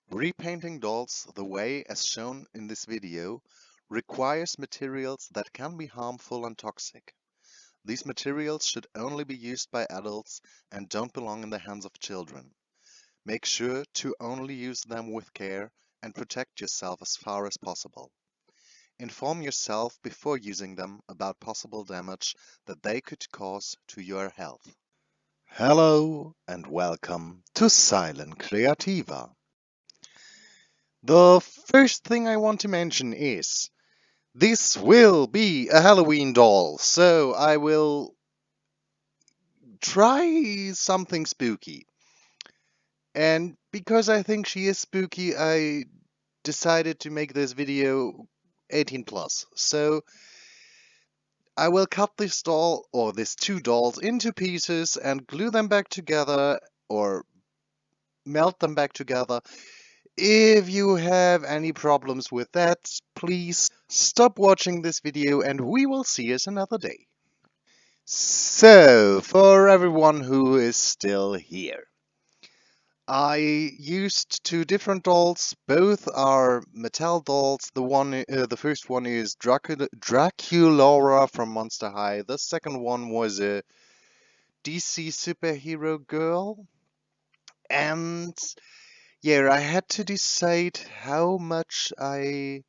Repainting dolls the way as shown in this video requires materials that can be harmful and toxic. These materials should only be used by adults and don't belong in the hands of children. Make sure to only use them with care and protect yourself as far as possible. Inform yourself before using them about possible damage that they could cause to your health. Hello and welcome to Silent Creativa. The first thing I want to mention is this will be a Halloween doll, so I will try something spooky. And because I think she is spooky, I decided to make this video 18 plus. So I will cut this doll or these two dolls into pieces and glue them back together or melt them back together. If you have any problems with that, please stop watching this video and we will see us another day. So, for everyone who is still here, I used two different dolls. Both are Mattel dolls. The first one is Draculaura from Monster High. The second one was a DC superhero girl. And yeah, I had to decide how much I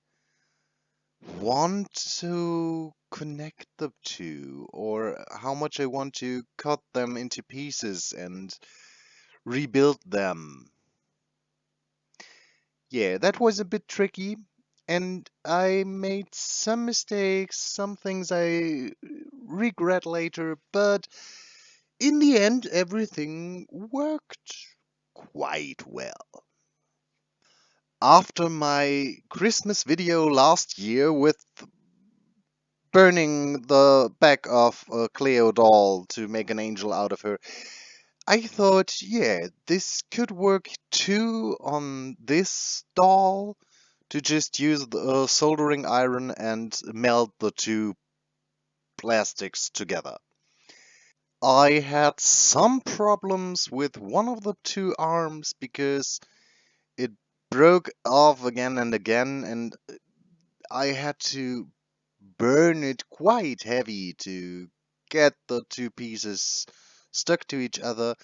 want to connect the two, or how much I want to cut them into pieces and rebuild them. Yeah, that was a bit tricky, and I made some mistakes, some things I regret later, but in the end, everything worked quite well. After my Christmas video last year with burning the back of a Cleo doll to make an angel out of her, I thought, yeah, this could work too on this doll, to just use the soldering iron and melt the two plastics together. I had some problems with one of the two arms because it broke off again and again, and I had to burn it quite heavy to get the two pieces stuck to each other.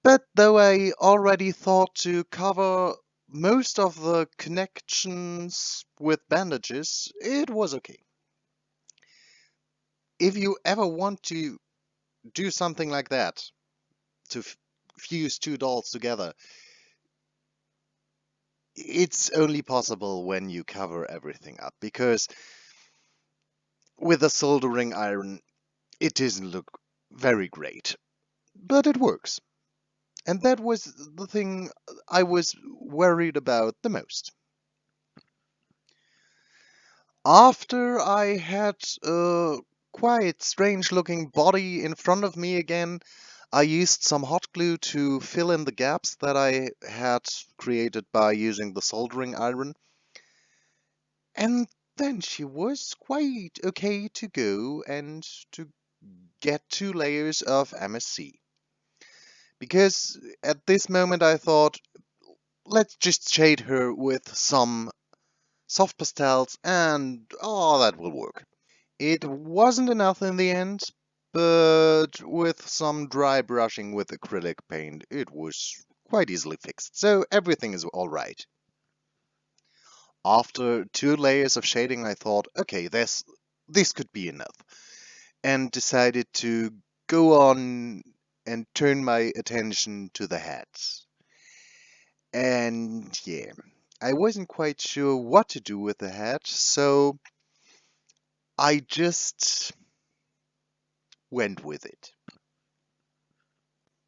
But though I already thought to cover most of the connections with bandages, it was okay. If you ever want to do something like that, to fuse two dolls together, it's only possible when you cover everything up, because with a soldering iron, it doesn't look very great, but it works. And that was the thing I was worried about the most. After I had a quite strange looking body in front of me again, I used some hot glue to fill in the gaps that I had created by using the soldering iron. And then she was quite okay to go and to get 2 layers of MSC. Because at this moment I thought, let's just shade her with some soft pastels and oh, that will work. It wasn't enough in the end, but with some dry brushing with acrylic paint, it was quite easily fixed, so everything is alright. After 2 layers of shading, I thought, okay, this could be enough, and decided to go on and turn my attention to the hats. And yeah, I wasn't quite sure what to do with the hat, so I just went with it.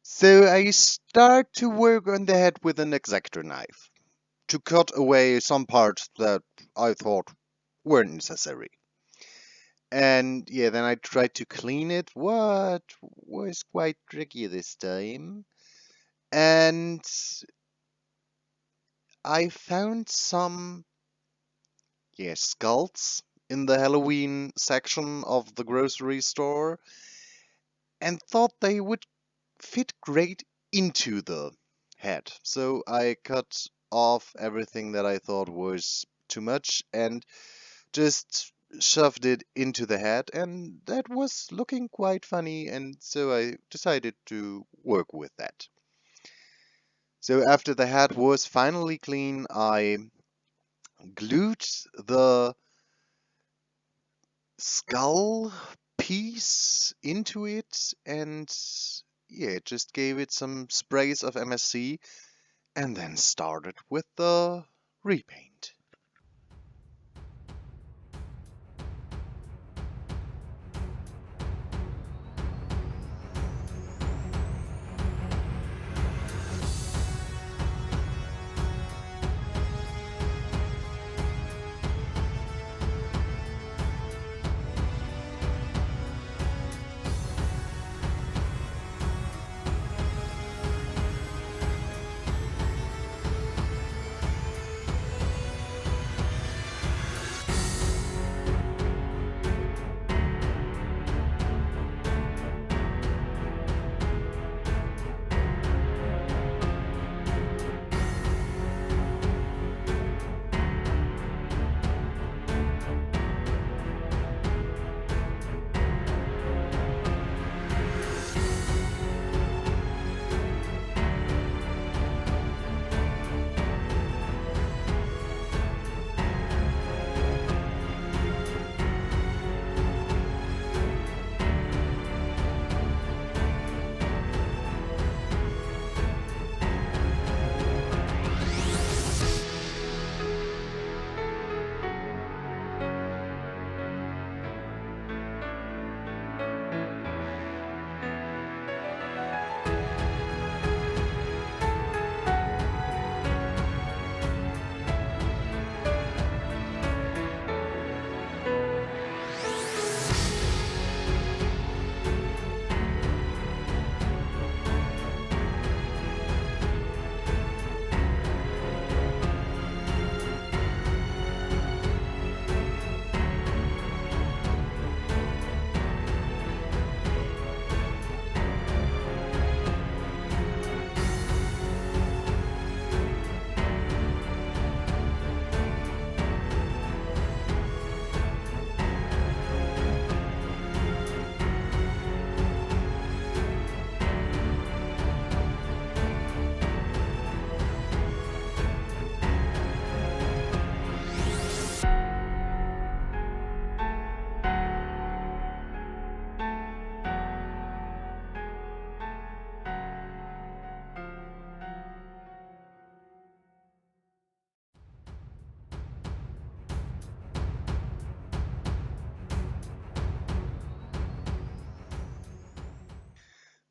So I start to work on the head with an X-Acto knife to cut away some parts that I thought weren't necessary. And yeah, then I tried to clean it, what was quite tricky this time. And I found some, yeah, skulls in the Halloween section of the grocery store and thought they would fit great into the head. So I cut off everything that I thought was too much and just shoved it into the head, and that was looking quite funny, and so I decided to work with that. So after the head was finally clean, I glued the skull piece into it and yeah, just gave it some sprays of MSC and then started with the repaint.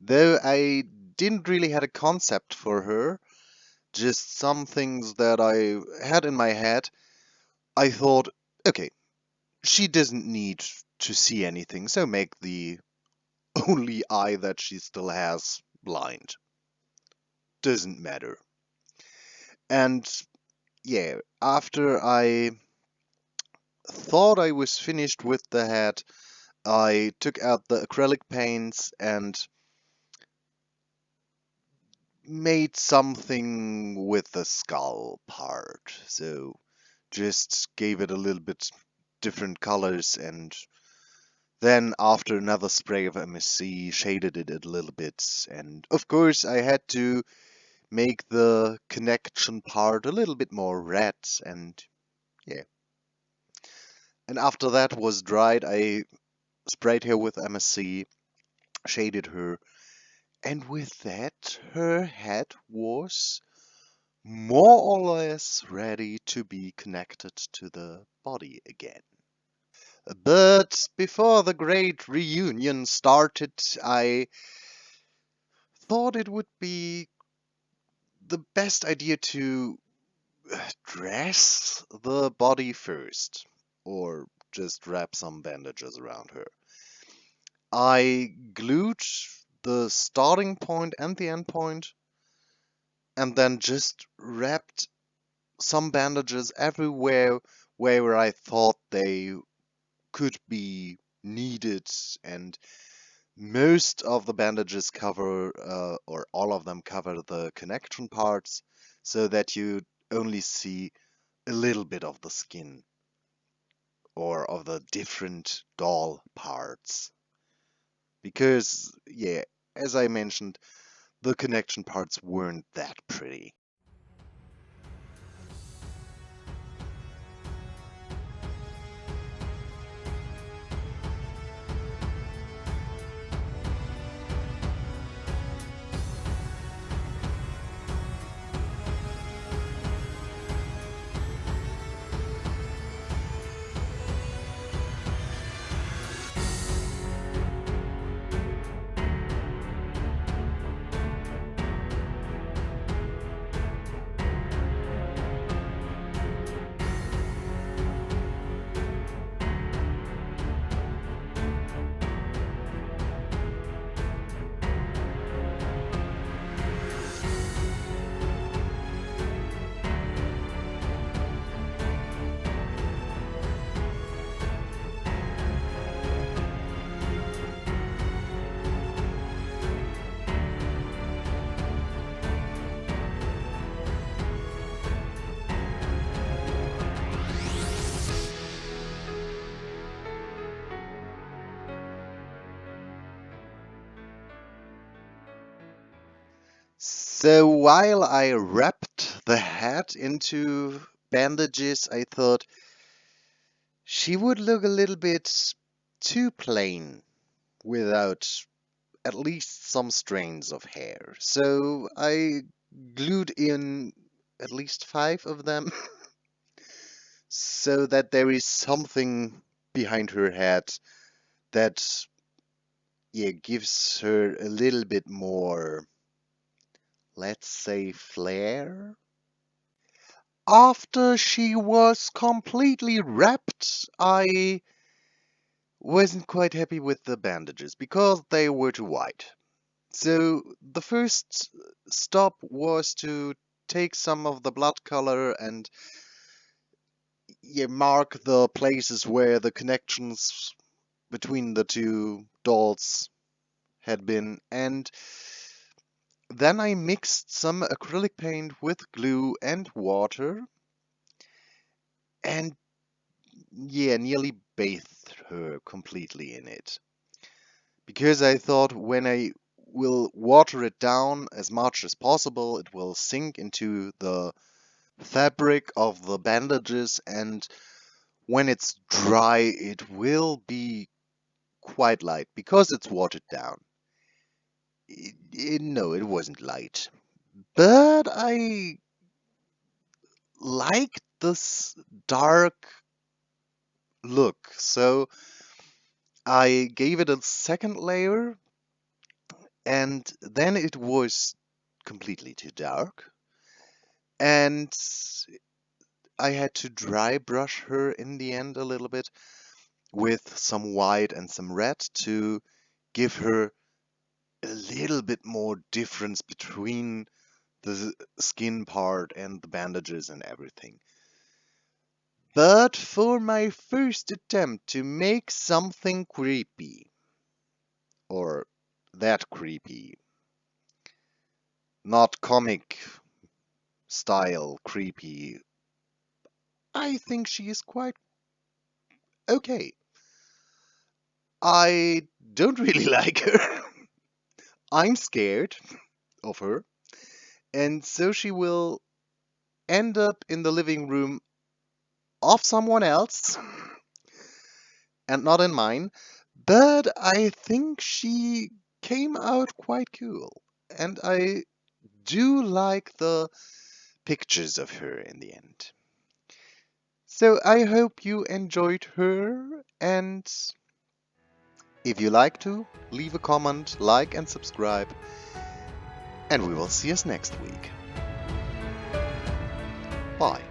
Though I didn't really had a concept for her, just some things that I had in my head, I thought, okay, she doesn't need to see anything, so make the only eye that she still has blind. Doesn't matter. And yeah, after I thought I was finished with the head, I took out the acrylic paints and made something with the skull part. So just gave it a little bit different colors, and then after another spray of MSC shaded it a little bit. And of course I had to make the connection part a little bit more red, and yeah. And after that was dried, I sprayed her with MSC, shaded her, and with that her head was more or less ready to be connected to the body again. But before the great reunion started, I thought it would be the best idea to dress the body first, or just wrap some bandages around her. I glued the starting point and the end point, and then just wrapped some bandages everywhere where I thought they could be needed, and most of the bandages cover, or all of them cover the connection parts, so that you only see a little bit of the skin or of the different doll parts. Because, yeah, as I mentioned, the connection parts weren't that pretty. So while I wrapped the head into bandages, I thought she would look a little bit too plain without at least some strands of hair. So I glued in at least 5 of them so that there is something behind her head that, yeah, gives her a little bit more, let's say, flair. After she was completely wrapped, I wasn't quite happy with the bandages because they were too white. So the first stop was to take some of the blood color and, yeah, mark the places where the connections between the two dolls had been, and then I mixed some acrylic paint with glue and water and, yeah, nearly bathed her completely in it. Because I thought when I will water it down as much as possible, it will sink into the fabric of the bandages, and when it's dry, it will be quite light because it's watered down. No, it wasn't light. But I like this dark look, so I gave it a second layer, and then it was completely too dark. And I had to dry brush her in the end a little bit with some white and some red to give her a little bit more difference between the skin part and the bandages and everything. But for my first attempt to make something creepy, or that creepy, not comic style creepy, I think she is quite okay. I don't really like her. I'm scared of her, and so she will end up in the living room of someone else and not in mine. But I think she came out quite cool, and I do like the pictures of her in the end. So I hope you enjoyed her, and if you like to, leave a comment, like and subscribe, and we will see us next week. Bye.